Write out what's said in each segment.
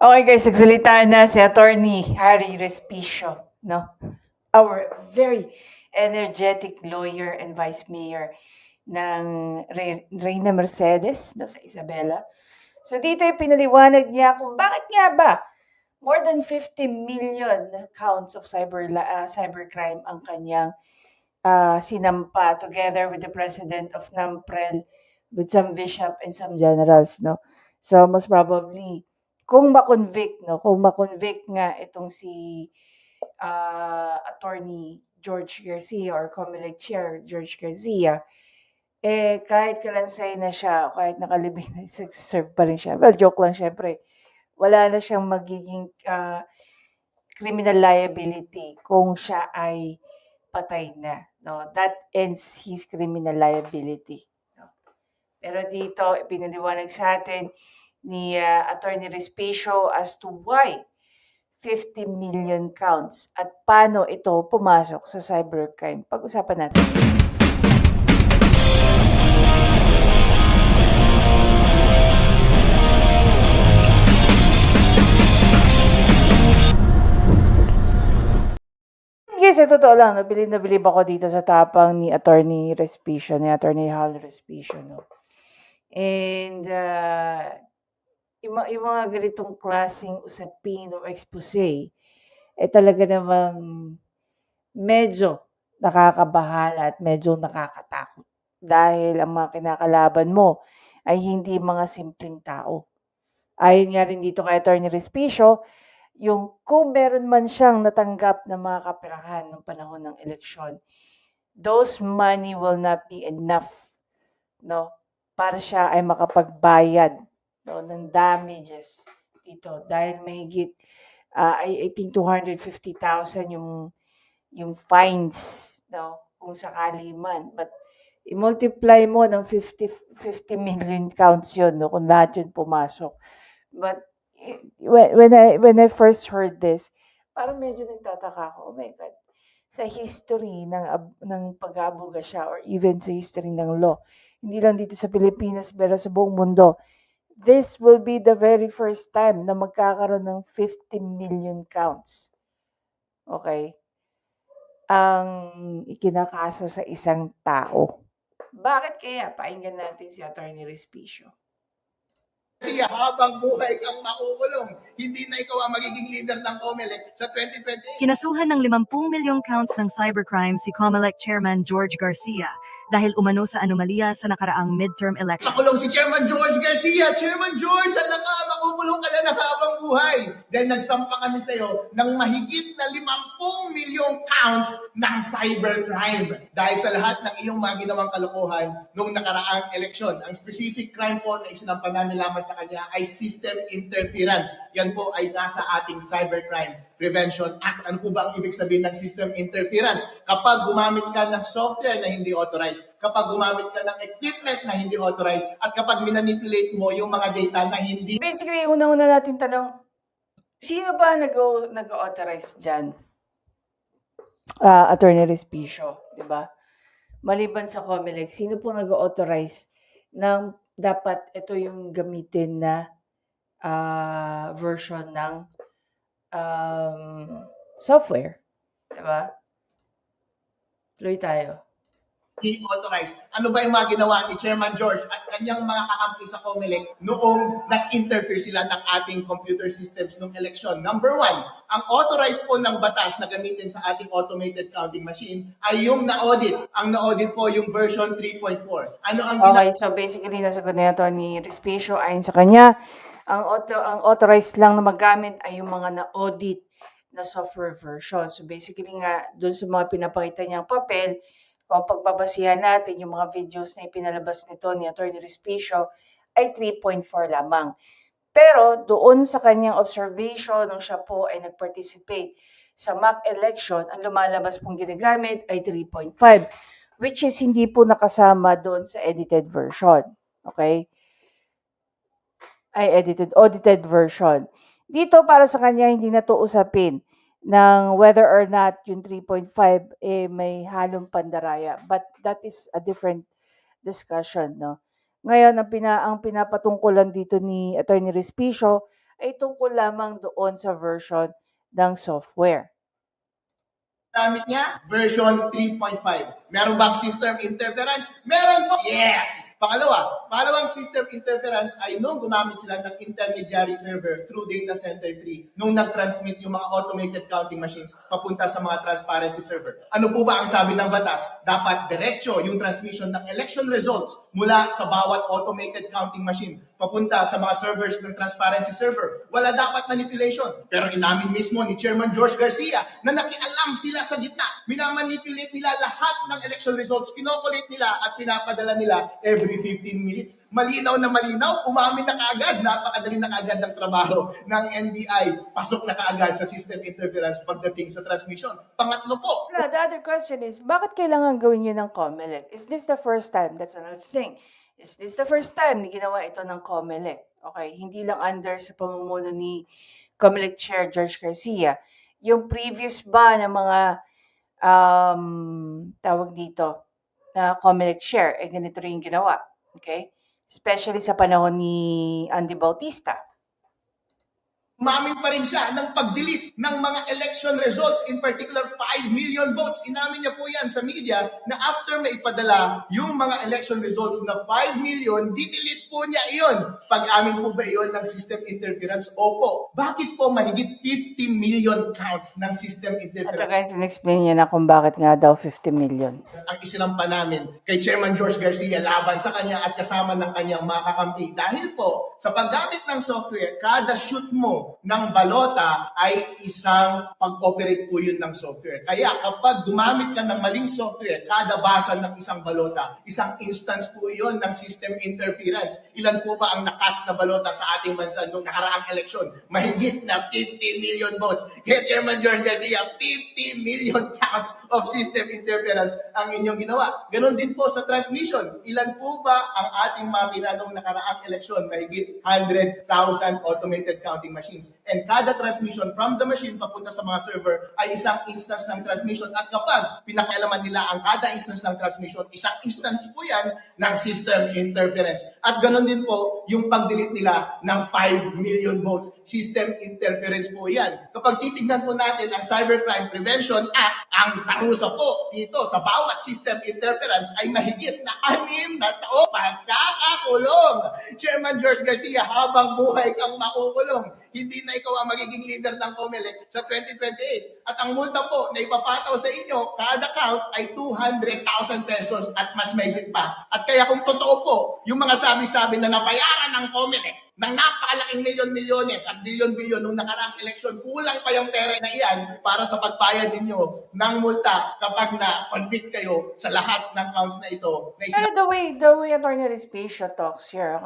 Okay guys, nagsalita na si Attorney Harry Respicio, no? Our very energetic lawyer and vice mayor ng Reyna Mercedes, no, sa Isabela. So dito ay pinaliwanag niya kung bakit nga ba more than 50 million counts of cybercrime ang kanyang sinampa together with the president of NAMPREL, with some bishop and some generals, no? So most probably kung ma-convict, no, kung ma-convict nga itong si attorney George Garcia or COMELEC Chair George Garcia, kahit kalansay na siya o kahit nakalibing na, serve pa rin siya. Well, joke lang syempre. Wala na siyang magiging criminal liability kung siya ay patay na. No? That ends his criminal liability. No? Pero dito, ipinaliwanag sa atin ni Attorney Respicio as to why 50 million counts at paano ito pumasok sa cybercrime. Pag-usapan natin. Yes, sa totoo lang, nabilib na bilib ako dito sa tapang ni Attorney Respicio, ni Attorney Hal Respicio, no? And yung mga ganitong klaseng usapin o expose, talaga namang medyo nakakabahala at medyo nakakatakot. Dahil ang mga kinakalaban mo ay hindi mga simpleng tao. Ayon nga rin dito kay Attorney Respicio, yung kung meron man siyang natanggap na mga kaperahan ng panahon ng eleksyon, those money will not be enough, no, para siya ay makapagbayad, no, ng damages dito dahil mahigit I think 250,000 yung fines, no, kung sakali man. But i-multiply mo ng 50 million counts yun, no, kung lahat yun pumasok. But when I first heard this, parang medyo nagtataka ako, oh my God, sa history ng pag-aaboga siya or even sa history ng law, hindi lang dito sa Pilipinas pero sa buong mundo, this will be the very first time na magkakaroon ng 50 million counts. Okay? Ang ikinakaso sa isang tao. Bakit kaya? Pakinggan natin si Attorney Respicio. Kasi habang buhay kang makukulong, hindi na ikaw ang magiging leader ng COMELEC sa 2028. Kinasuhan ng 50 milyong counts ng cybercrime si COMELEC Chairman George Garcia dahil umano sa anomalya sa nakaraang midterm elections. Makulong si Chairman George Garcia. Chairman George, alam ka, makukulong ka na ng habang buhay. Dahil nagsampa kami sa iyo ng mahigit na 50 milyong counts ng cybercrime. Dahil sa lahat ng iyong mga ginawang kalokohan noong nakaraang eleksyon. Ang specific crime po na isinampa namin lamang sa kanya ay system interference. Yan po ay nasa ating Cybercrime Prevention Act. Ano po ba ang ibig sabihin ng system interference? Kapag gumamit ka ng software na hindi authorized, kapag gumamit ka ng equipment na hindi authorized, at kapag minanipulate mo yung mga data na hindi... Basically, una-una natin tanong, sino ba nag-authorize dyan? Attorney Respicio, di ba? Maliban sa COMELEC, sino po nag-authorize ng dapat ito yung gamitin na version ng software? Di ba? Tuloy tayo. authorized. Ano ba yung mga ginawa ni Chairman George at kanyang mga kakampi sa COMELEC noong nag-interfere sila ng ating computer systems noong eleksyon? Number one, ang authorized po ng batas na gamitin sa ating automated counting machine ay yung na-audit. Ang na-audit po yung version 3.4. Ano ang Okay, so basically nasagot na ito ni Respicio. Ayon sa kanya, ang authorized lang na magamit ay yung mga na-audit na software version. So basically nga, dun sa mga pinapakita niyang papel, kung pagbabasihan natin yung mga videos na ipinalabas nito ni Atty. Respicio, ay 3.4 lamang. Pero doon sa kanyang observation, nung siya po ay nag-participate sa mock election, ang lumalabas pong ginagamit ay 3.5, which is hindi po nakasama doon sa edited version. Okay? Ay audited version. Dito para sa kanya hindi na to usapin ng whether or not yung 3.5 may halong pandaraya, but that is a different discussion, no. Ngayon ang pinapatungkulan dito ni Attorney Respicio ay tungkol lamang doon sa version ng software. Gamit niya, version 3.5. Meron bang system interference? Meron po! Yes! Pangalawang system interference ay nung gumamit sila ng intermediary server through data center 3, nung nag-transmit yung mga automated counting machines papunta sa mga transparency server. Ano po ba ang sabi ng batas? Dapat diretso yung transmission ng election results mula sa bawat automated counting machine papunta sa mga servers ng transparency server. Wala dapat manipulation. Pero inamin mismo ni Chairman George Garcia na nakialam sila sa gitna. Minamanipulate nila lahat ng election results. Kinokolate nila at pinapadala nila every 15 minutes. Malinaw na malinaw, umamin na kaagad. Napakadali na kaagad ng trabaho ng NBI. Pasok na kaagad sa system interference pagdating sa transmission. Pangatlo po, Now, the other question is, bakit kailangan gawin yun ng COMELEC? Is this the first time? That's another thing. Is this the first time na ginawa ito ng COMELEC? Okay, hindi lang under sa pamumuno ni COMELEC Chair George Garcia. Yung previous ba ng mga tawag dito na COMELEC Chair, ganito rin yung ginawa. Okay? Especially sa panahon ni Andy Bautista. umamin pa rin siya ng pag-delete ng mga election results, in particular 5 million votes. Inamin niya po yan sa media na after maipadala yung mga election results na 5 million, di-delete po niya iyon. Pag-amin po ba iyon ng system interference? Opo. Bakit po mahigit 50 million counts ng system At interference guys, in-explain niya na kung bakit nga daw 50 million. ang isinampa namin kay Chairman George Garcia laban sa kanya at kasama ng kanyang mga kakampi? Dahil po, sa paggamit ng software, kada shoot mo ng balota ay isang pag-operate po yun ng software. Kaya kapag gumamit ka ng maling software, kada basa ng isang balota, isang instance po yun ng system interference. Ilan po ba ang nakas na balota sa ating bansa noong nakaraang eleksyon? Mahigit na 50 million votes. Kaya Chairman George Garcia, 50 million counts of system interference ang inyong ginawa. Ganon din po sa transmission. Ilan po ba ang ating makina noong nakaraang eleksyon? Mahigit 100,000 automated counting machines. And kada transmission from the machine papunta sa mga server ay isang instance ng transmission. At kapag pinakialaman nila ang kada instance ng transmission, isang instance po yan ng system interference. At ganon din po yung pag-delete nila ng 5 million votes. System interference po yan. Kapag titignan po natin ang Cybercrime Prevention Act, ang parusa po dito sa bawat system interference ay mahigit na 6 na taong pagkakakulong. Chairman George Garcia, habang buhay kang makukulong. Hindi na ikaw ang magiging leader ng COMELEC sa 2028. At ang multa po na ipapataw sa inyo, kada count ay 200,000 pesos at mas mahigit pa. At kaya kung totoo po, yung mga sabi-sabi na nabayaran ng COMELEC ng napakalaking milyon-milyones at bilyon-bilyon nung nakaraang eleksyon, kulang pa yung pera na iyan para sa pagbayad ninyo ng multa kapag na-convict kayo sa lahat ng counts na ito. Na Pero the way Attorney Respicio talks here,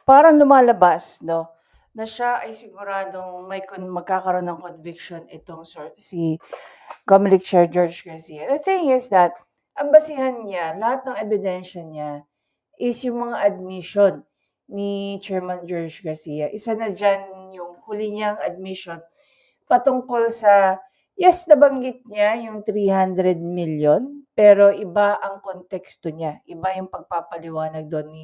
parang lumalabas, no, na siya ay siguradong magkakaroon ng conviction itong si COMELEC Chair George Garcia. The thing is that, ang basihan niya, lahat ng ebidensya niya, is yung mga admission ni Chairman George Garcia. Isa na dyan yung huli niyang admission patungkol sa, yes, nabanggit niya yung 300 million, pero iba ang konteksto niya. Iba yung pagpapaliwanag doon ni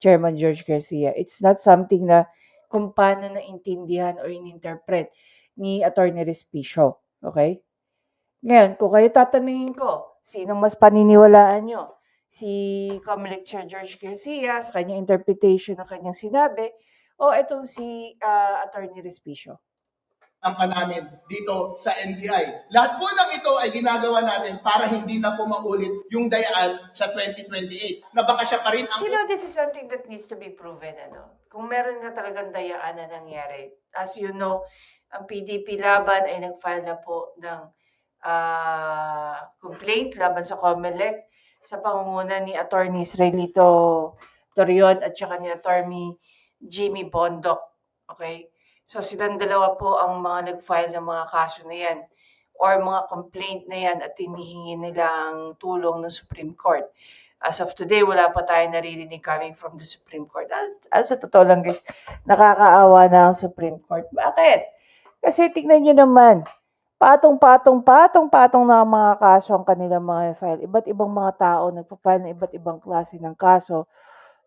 Chairman George Garcia. It's not something na kung paano naintindihan or ininterpret ni Attorney Respicio. Okay? Ngayon, kung kayo tatanungin ko, sinong mas paniniwalaan nyo? Si COMELEC Chair George Garcia sa kanyang interpretation ng kanyang sinabi o itong si Attorney Respicio? ang namin dito sa NBI. Lahat po ng ito ay ginagawa natin para hindi na po maulit yung dayaan sa 2028. Na baka siya pa rin ang You know, this is something that needs to be proven, ano? Kung meron nga talagang dayaan na nangyari. As you know, ang PDP laban ay nag-file na po ng complaint laban sa COMELEC sa pangunguna ni Attorney Israelito Torion at saka ni Attorney Jimmy Bondoc. Okay? So silang dalawa po ang mga nag-file ng mga kaso na yan or mga complaint na yan at hinihingi nilang tulong ng Supreme Court. As of today, wala pa tayo naririnig coming from the Supreme Court. At sa totoo lang guys, nakakaawa na ang Supreme Court. Bakit? Kasi tignan nyo naman, patong-patong na mga kaso ang kanilang mga file. Iba't ibang mga tao nagpa-file ng iba't ibang klase ng kaso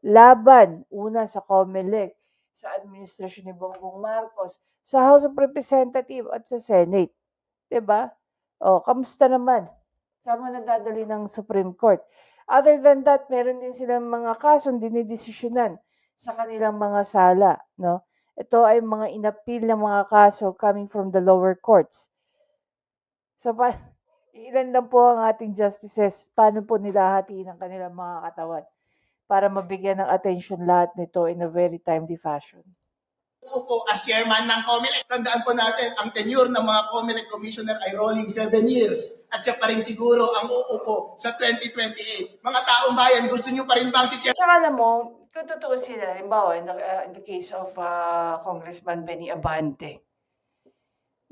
laban, una sa COMELEC, sa administrasyon ni Bongbong Marcos, sa House of Representatives at sa Senate, 'di ba? Oh, kamusta naman? Saan mo nadadali ng Supreme Court? Other than that, meron din silang mga kasong dinidesisyonan sa kanilang mga sala, no? Ito ay mga inappeal na mga kaso coming from the lower courts. So, ilan lang po ang ating justices, paano po nila hatiin ang kanilang mga katawan para mabigyan ng attention lahat nito in a very timely fashion. Uupo as chairman ng COMELEC. Tandaan po natin, ang tenure ng mga COMELEC commissioner ay rolling 7 years. At siya pa rin siguro ang uupo sa 2028. Mga taong bayan, gusto nyo pa rin bang si chairman? Tsaka alam mo, kung totoo sila, halimbawa, in the case of Congressman Benny Abante,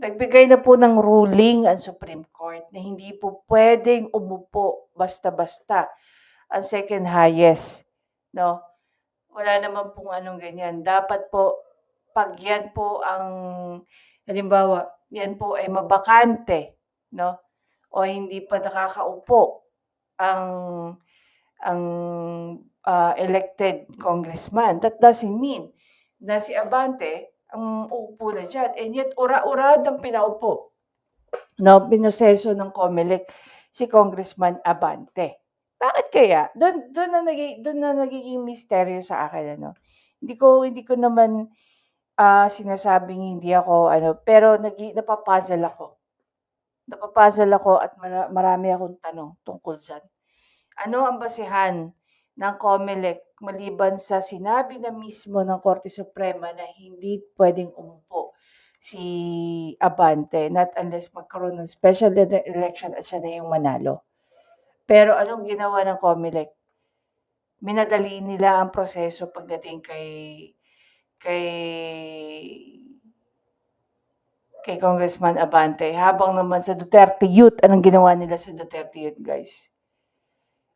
nagbigay na po ng ruling ang Supreme Court na hindi po pwedeng umupo basta-basta ang second highest, no? Wala naman pong anong ganyan. Dapat po, pag yan po ang, halimbawa, yan po ay mabakante, no? O hindi pa nakakaupo ang elected congressman. That doesn't mean na si Abante ang uupo na dyan. And yet, ura-urad ang pinaupo. No, pinoseso ng COMELEC si Congressman Abante. Bakit kaya? Doon na nagiging misteryo sa akin, ano. Hindi ko naman sinasabing hindi ako pero napapuzzle ako. Napapuzzle ako at marami akong tanong tungkol diyan. Ano ang basehan ng COMELEC maliban sa sinabi na mismo ng Korte Suprema na hindi pwedeng umupo si Abante, not unless magkaroon ng special election at siya na yung manalo. Pero anong ginawa ng COMELEC? Minadali nila ang proseso pagdating kay Congressman Abante. Habang naman sa Duterte Youth, anong ginawa nila sa Duterte Youth, guys?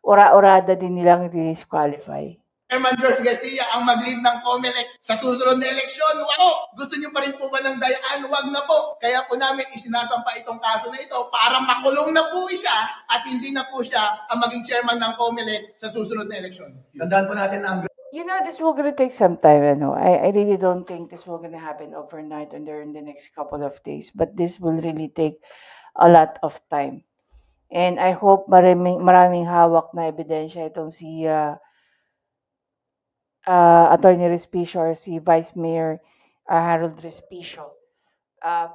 Ura-urada din nilang disqualify. Chairman George Garcia ang mag-lead ng COMELEC sa susunod na eleksyon. Wag po! Gusto niyo pa rin po ba ng dayaan? Wag na po. Kaya po namin isinasampa itong kaso na ito para makulong na po siya at hindi na po siya ang maging chairman ng COMELEC sa susunod na eleksyon. Tandaan po natin ang You know, this will gonna take some time, I really don't think this will gonna happen overnight or in the next couple of days. But this will really take a lot of time. And I hope maraming hawak na ebidensya itong si Attorney Respicio or si Vice Mayor Harold Respicio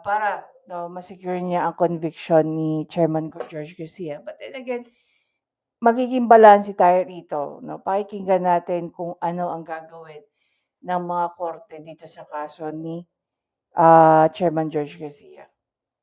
para ma-secure niya ang conviction ni Chairman George Garcia. But then again, magiging balanse tayo rito. No? Pakikinggan natin kung ano ang gagawin ng mga korte dito sa kaso ni Chairman George Garcia.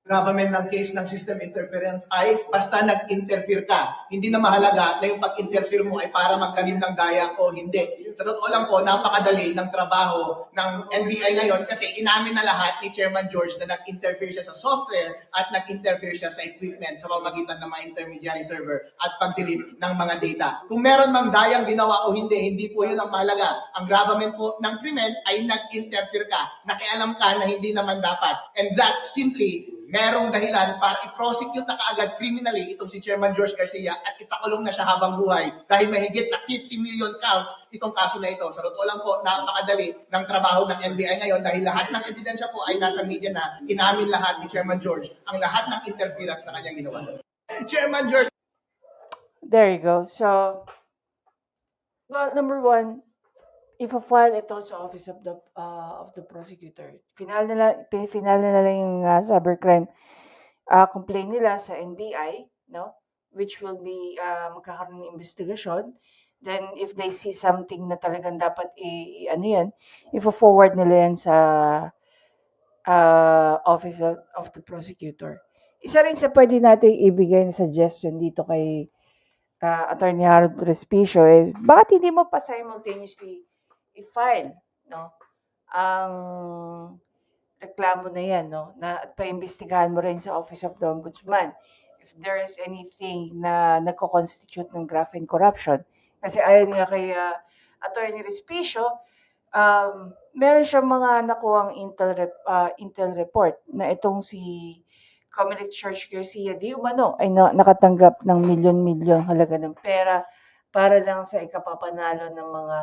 gravamen ng case ng system interference ay basta nag-interfere ka. Hindi na mahalaga na yung pag-interfere mo ay para magtanim ng daya o hindi. Sa totoo lang po, napakadali ng trabaho ng NBI ngayon kasi inamin na lahat ni Chairman George na nag-interfere siya sa software at nag-interfere siya sa equipment sa pamamagitan ng mga intermediary server at pag-delete ng mga data. Kung meron mang dayang ginawa o hindi po yun ang mahalaga. Ang gravamen po ng krimen ay nag-interfere ka. Nakialam ka na hindi naman dapat. And that simply merong dahilan para i-prosecute na kaagad criminally itong si Chairman George Garcia at ipakulong na siya habang buhay dahil mahigit na 50 million counts itong kaso na ito. Sa totoo lang po, napakadali ng trabaho ng NBI ngayon dahil lahat ng ebidensya po ay nasa media na inamin lahat ni Chairman George ang lahat ng interference na kanyang ginawa. Chairman George. There you go. So, well, number one, i-file ito sa Office of the Prosecutor. Final na lang yung cybercrime complaint nila sa NBI, no? Which will be magkakaroon ng investigasyon. Then, if they see something na talagang dapat i-forward nila yan sa Office of the Prosecutor. Isa rin sa pwede natin ibigay na suggestion dito kay Attorney Harold Respicio, bakit hindi mo pa simultaneously i-file, no, ang reklamo na yan, no, na at paimbestigahan mo rin sa Office of the Ombudsman if there is anything na nagko-constitute ng graft and corruption. Kasi ayon nga kay Attorney Respicio, meron siyang mga nakuhang intel report na itong si COMELEC George Garcia di umano ay nakatanggap ng milyon-milyon halaga ng pera para lang sa ikapapanalo ng mga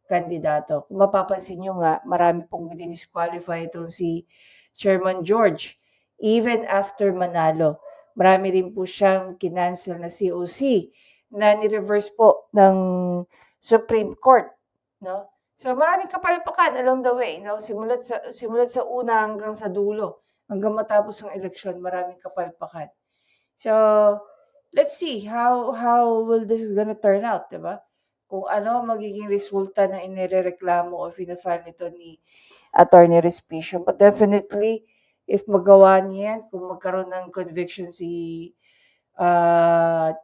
kandidato. Kung mapapansin niyo nga, marami pong disqualify itong si Chairman George. Even after manalo, marami rin po siyang kinancel na COC na ni-reverse po ng Supreme Court, no? So maraming kapalpakan along the way, no? Simulat sa una hanggang sa dulo, hanggang matapos ang eleksyon, maraming kapalpakan. So let's see how will this gonna turn out, 'di ba? Kung ano magiging resulta ng inirereklamo o fina-file nito ni Attorney Respicio. But definitely, if magawa niya yan, kung magkaroon ng conviction si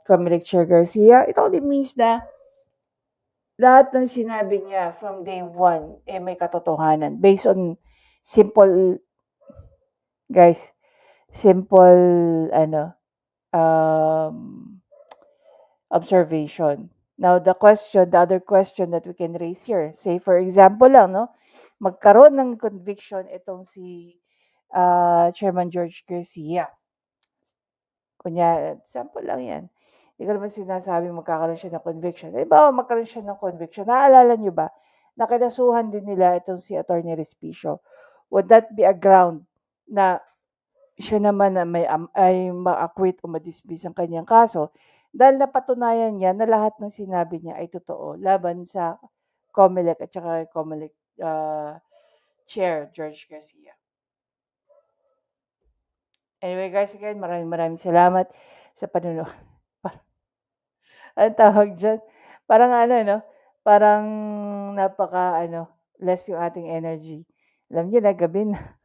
Comelec Chair Garcia, it only means na lahat ng sinabi niya from day one, may katotohanan. Based on simple, guys, simple, observation. Now, the other question that we can raise here, say for example lang, no, magkaroon ng conviction itong si Chairman George Garcia. Kunya, sample lang yan. Hindi ko naman sinasabi magkakaroon siya ng conviction. Ba, magkaroon siya ng conviction. Naalala niyo ba, nakinasuhan din nila itong si Attorney Respicio. Would that be a ground na siya naman na ay ma-acquit o ma-dismiss ang kanyang kaso dahil napatunayan niya na lahat ng sinabi niya ay totoo laban sa Comelec at saka Comelec Chair George Garcia. Anyway guys, again, maraming salamat sa panunood. Anong tawag dyan? Parang no? Parang less yung ating energy. Alam niyo na, gabi na.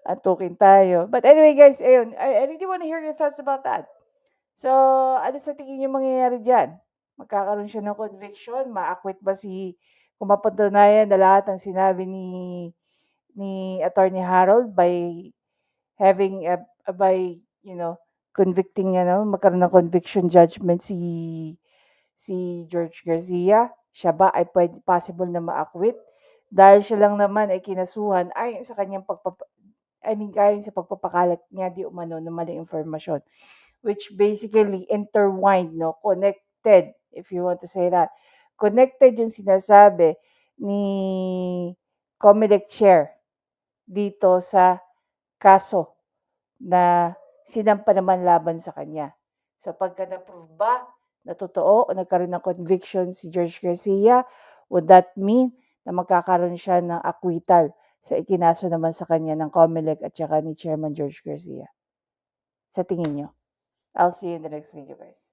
Antukin tayo. But anyway guys, ayun, I really want to hear your thoughts about that. So, ano sa tingin niyo mangyayari dyan? Magkakaroon siya ng conviction? Ma-acquit ba kung mapatunayan na lahat ng sinabi ni Attorney Harold by having convicting, magkaroon ng conviction judgment si George Garcia? Siya ba ay possible na ma-acquit? Dahil siya lang naman ay kinasuhan ayon sa kanyang ayon sa pagpapakalat niya di umano ng maling informasyon, which basically intertwined, no, connected, if you want to say that. Connected yung sinasabi ni Comelec Chair dito sa kaso na sinampa naman laban sa kanya. So pagka na-prove ba na totoo o nagkaroon ng conviction si George Garcia, would that mean na magkakaroon siya ng acquittal sa ikinaso naman sa kanya ng Comelec at saka ni Chairman George Garcia? Sa tingin nyo? I'll see you in the next video, guys.